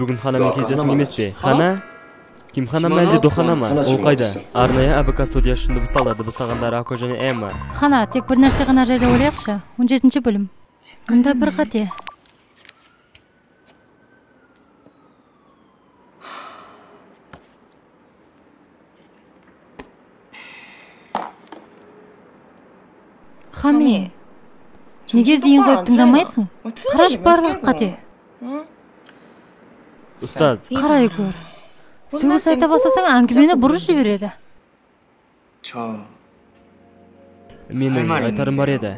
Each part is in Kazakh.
Бүгін ханамен кездесің емес пе? Хана? Кимхана ма әлде дохана ма? Ол қайда? Арнайы АБК студиясында дыбысталды. Дыбыстағандар Ако және Эмма. Хана, тек бір нәрсе ғана жайлы ойлайықшы. 17-ші бөлім. Мұнда бір қате. Хами, неге зейін қойып тыңдамайсың? Қараш барлық қате. Ұстаз. Қарай көр. Сөз айта бастасаң әңгімені бұрып жібереді. Менің айтарым бар еді.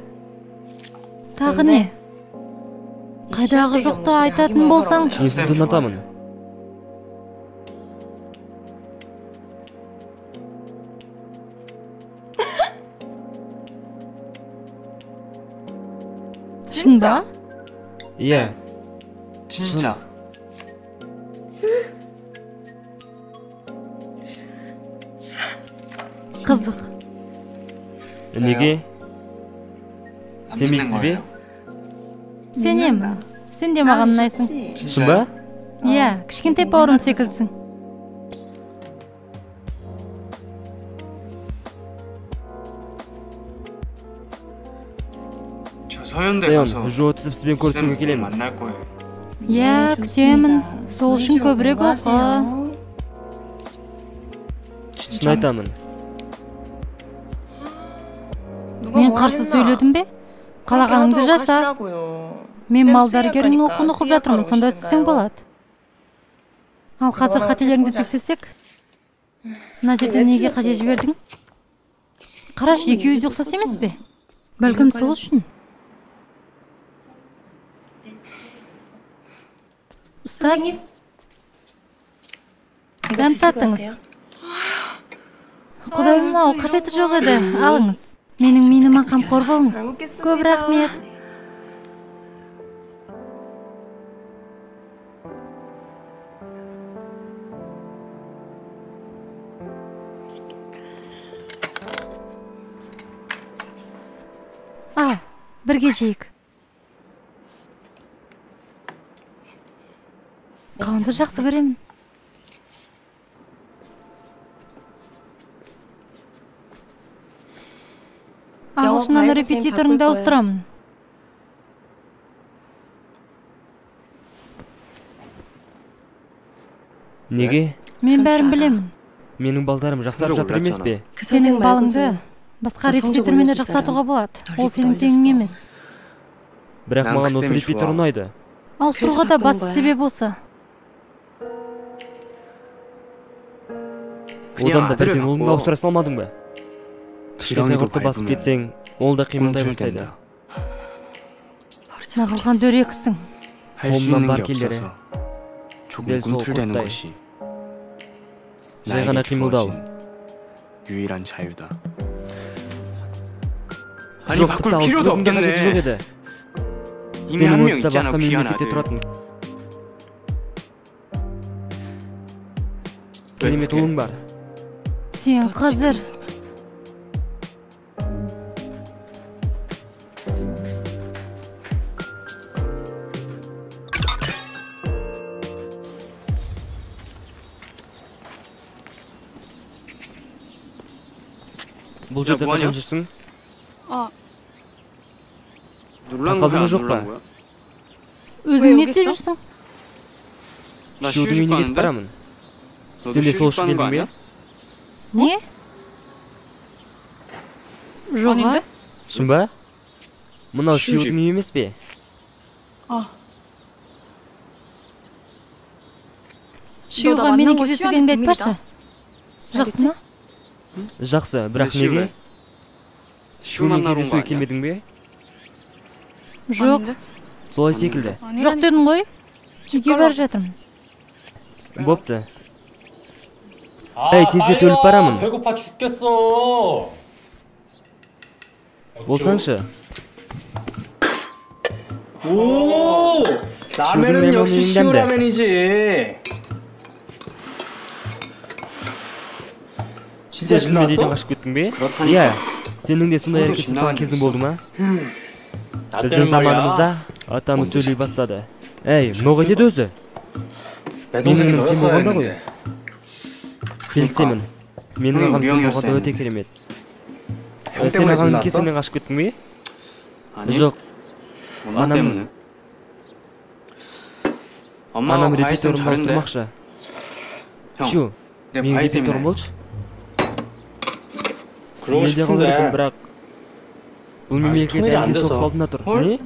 Тағы не? Қайдағы жоқты айтатын болсаң? Мен сізді ұнатамын. Шын ба? Иә. 진짜. Қызық. Неге? Сенбейсіз бе? Сенемін. Сен де маған ұнайсың. Шын ба? Иә, кішкентай бауырым секілдісің. Саян, жоо түсіп сізбен көрісуге келемін. Иә, күтемін. Сол үшін көбірек оқы. Шын айтамын. Мен қарсы сөйледім бе? Қалағаныңды жаса. Мен малдаргерінің оқуын оқып жатырмын, сонда түссең болады. Ал қазір қателеріңді тексерсек? Мына жерде неге қате жібердің? Қараш, екеуі де ұқсас емес пе? Бәлкім сол үшін. Ұстаз, дәм таттыңыз. Құдайым ау, қажеті жоқ еді, алыңыз. Менің миыныма қамқор болыңыз. Көп рахмет. Ал, бірге жейік. Қауынды жақсы көремін. Ағылшыннан репетиторыңды ауыстырамын. Неге? Мен бәрін білемін. Менің балдарым жақсарып жатыр емес пе? Сенің балыңды басқа репетитормен де жақсартуға болады. Ол сенің теңің емес. Бірақ маған осы репетитор ұнайды. Ауыстыруға да басты себеп осы. Одан да бірден олыңды ауыстыра салмадың ба? Кішкентай құртты басып кетсең, ол да қимылдай бастайды. Нағылған дөрекісің. Қолымнан бар келері. Дәл сол құрттай. Жай ғана қимылдау. 유일한 자유다. Жоқ, тіпті ауыстырудың да қажеті жоқ еді. Сенің онсызда басқа мемлекетте тұратын. Керемет ұлың бар. Сен қазір. Бұл жерде қайдан жүрсің? Қалдың ба жоқ па? Өзің не істеп жүрсің? Шиудың үйіне кетіп барамын. Сен де сол үшін келдің бе? Не? Жоға? Шын ба? Мынау Шиудың үйі емес пе? Шиуға менің кездесугенді айтпашы. Жақсы ма? Жақсы, бірақ неге? Шиумен кездесуге келмедің бе? Жоқ. Солай секілді. Жоқ дедің ғой? Үйге бәрі жатырмын. Бопты. Әй, тездет өліп барамын. 배고파 죽겠어. болсаңшы. 오! 라면은 역시 시우라면이지. Сен шынымен үйден қашып кеттің бе? Иә. Сенің де сондай әрекет жасаған кезің болды ма? Біздің заманымызда атамыз сөйлей бастады. Әй, мынау қайтеді өзі? 내 동생이 менің інім сен 너였어야 болғанда ғой. 했는데. келісемін. менің 형이 ағам 우리 сен 형이었어 болғанда өте керемет. 형 сен 때문에 ағаңның 지금 кесірінен 났어? қашып кеттің бе? 아니 жоқ. 엄마 안하면- 때문에 엄마가 анам 과외 있으면 репетиторымды 잘했는데 ауыстырмақшы. 형 шу, 내 менің 과외 репетиторым 때문에 болшы. 그러고 мен де қалар едім, 싶은데. бірақ бұл 통일이 мемлекет 안 әлі де 돼서. соғыс алдында тұр. 헐? не?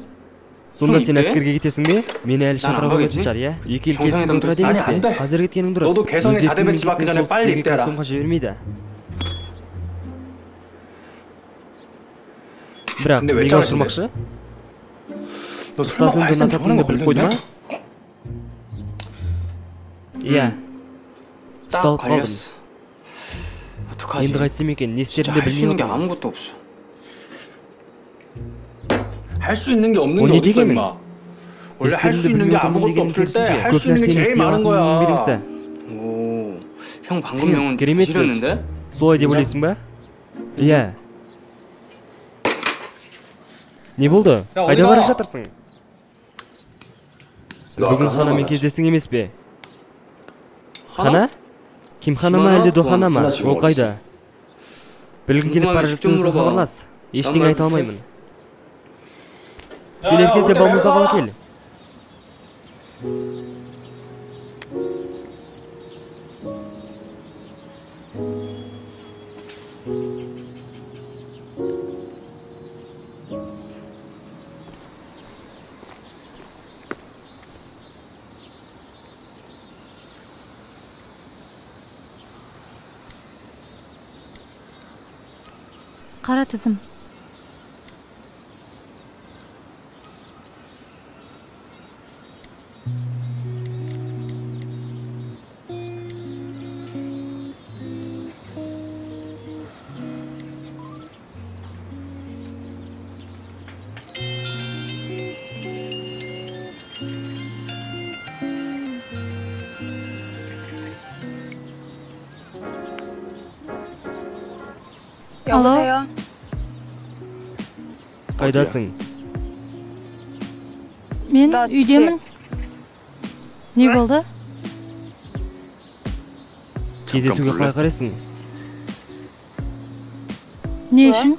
сонда 형 сен 이때? әскерге кетесің бе? мені әлі 난 шақыра 안 қоймайтын 가겠지? шығар, иә? екі ел 정상회담 келісіп отырады 됐어. емес 아니, 안 пе? 돼. қазір кеткенің дұрыс. 너도 개성이 өз еркіңмен 4대 배치 받기 кетсең 전에 빨리 солтүстікке 입대하라. соңға жібермейді. бірақ 근데 왜 неге 잘하신대? ауыстырмақшы? 너 설마 ұстазың 과외쌤 донат 좋아하는 атыңды 거 біліп қойды ма? 걸렸냐? иә. 딱 ұсталып қалдым. 걸렸어 어떡하지 енді қайтсам екен, не 진짜 істерімді 할 수 білмей 있는 게 отырмын. 아무것도 없어 할 수 있는 게 없는 어, 게 니 어딨어 되게는 임마. 원래 할 수 істерімді 있는 게 білмей отырмын 아무것도 дегеннің 없을 때 керісінше 할 көп 수 있는 게 нәрсені 제일 істей 많은 алатының 거야. белгісі. 오형 방금 형, 명은 керемет сөз. 싫었는데? солай деп ойлайсың ба? иә. не болды? 야, қайда 어디가? бара жатырсың? 너 бүгін 아까 ханамен 하나 кездестің емес пе? 하나? хана? кимхана ма кимхана? әлде дохана ма? 하나 지금 ол қайда? білгің келіп бара 궁금하면 жатса өзің 직접 물어봐. хабарлас. ештеңе 난 айта 말 алмаймын. келер кезде балмұздақ ала кел. қара тізім. 여보세요? қайдасың? мен 나 үйдемін. не болды? кездесуге қалай қарайсың? не үшін?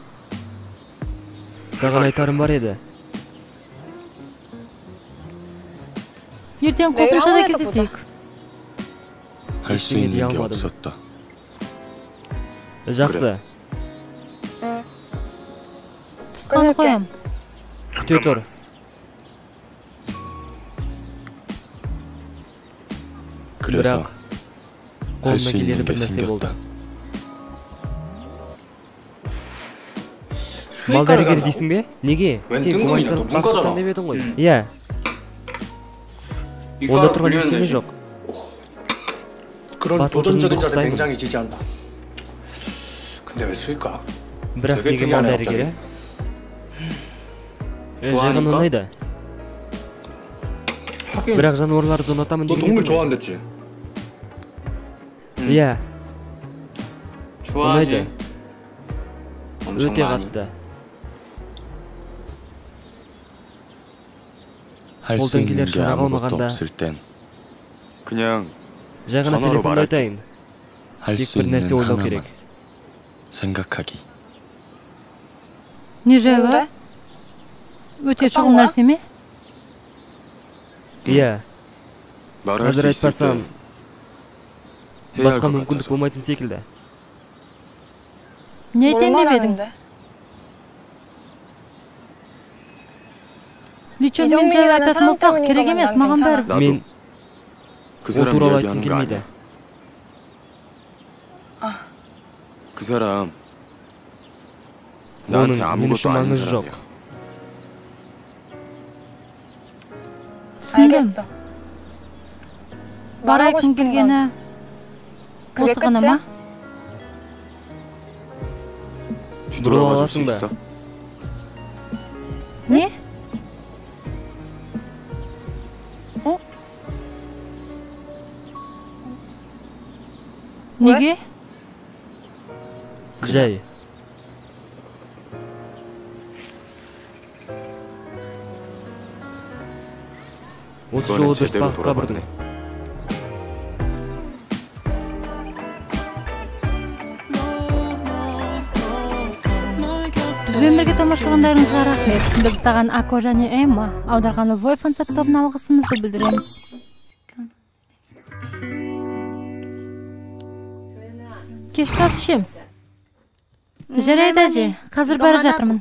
саған айтарым бар еді. ертең 내일 қосымшада 학원에서 кездесейік. 할 수 ештеңе 있는 дей 게 алмадым. 없었다. жақсы, тұтқаны қоям. күте тұр. 그래서 бірақ 할 қолымнан 수 келеді 있는 бір 게 нәрсе болды. 생겼다. мал дәрігері дейсің бе? неге? 웬 сен 뜬금이냐, 너 гуманитарлық 문과잖아. бағыттан деп едің ғой. иә, онда тұрған ештеңе жоқ. 그런 맞아, 도전적인 좀 자세 덥다, 굉장히 지지한다. 근데 왜 수익가? бірақ 되게 неге мал 특이하네, дәрігері? жаған 좋아하니까? ұнайды. 하긴 бірақ жануарларды ұнатамын 너 деген 동물 едің ғой. 좋아한댔지? иә, 좋아하지 ұнайды. 엄청 өте 많이 қатты. 할 수 қолдан 있는 келер 게 шара 아무것도 қалмағанда 없을 땐 그냥 жай ғана 전화로 телефонда 말할게. айтайын. 할 тек 수 бір 있는 нәрсе ойлау 하나만 керек. 생각하기. не жайлы? 뭔데? өте шұғыл нәрсе ме? иә, 말할 қазір 수 있을 айтпасам 땐 해야 할 басқа 것 мүмкіндік 같아서. болмайтын секілді. не айтайын 뭘 деп едің? 말하는데? личон мен жайлы айтатын болсақ керек емес, маған бәрібір. 나도 мен 그 ол 사람 туралы айтқым 이야기하는 거 келмейді. 아니야. 그 사람 оның 나한테 мен 아무것도 үшін 아닌 маңызы жоқ. 사람이야. түсіндім. 알겠어. бар 말하고 айтқым 싶은 건 келгені 그게 осы ғана ма? 끝이야? 뒤돌아봐 줄 수 물어봤습니다. 있어? не? неге? жай. осы 이번엔 жолы дұрыс 제대로 бағытқа бұрдың. 돌아봤네. бизбен бирге тамашалагандарыңызга рахмет. Түндө биз таган Ако жана Эмма аударган Вой фансап тобуна алгысыбызды билдиребиз. Кешке ас ішеміз. Жарайды әже, қазір бара жатырмын.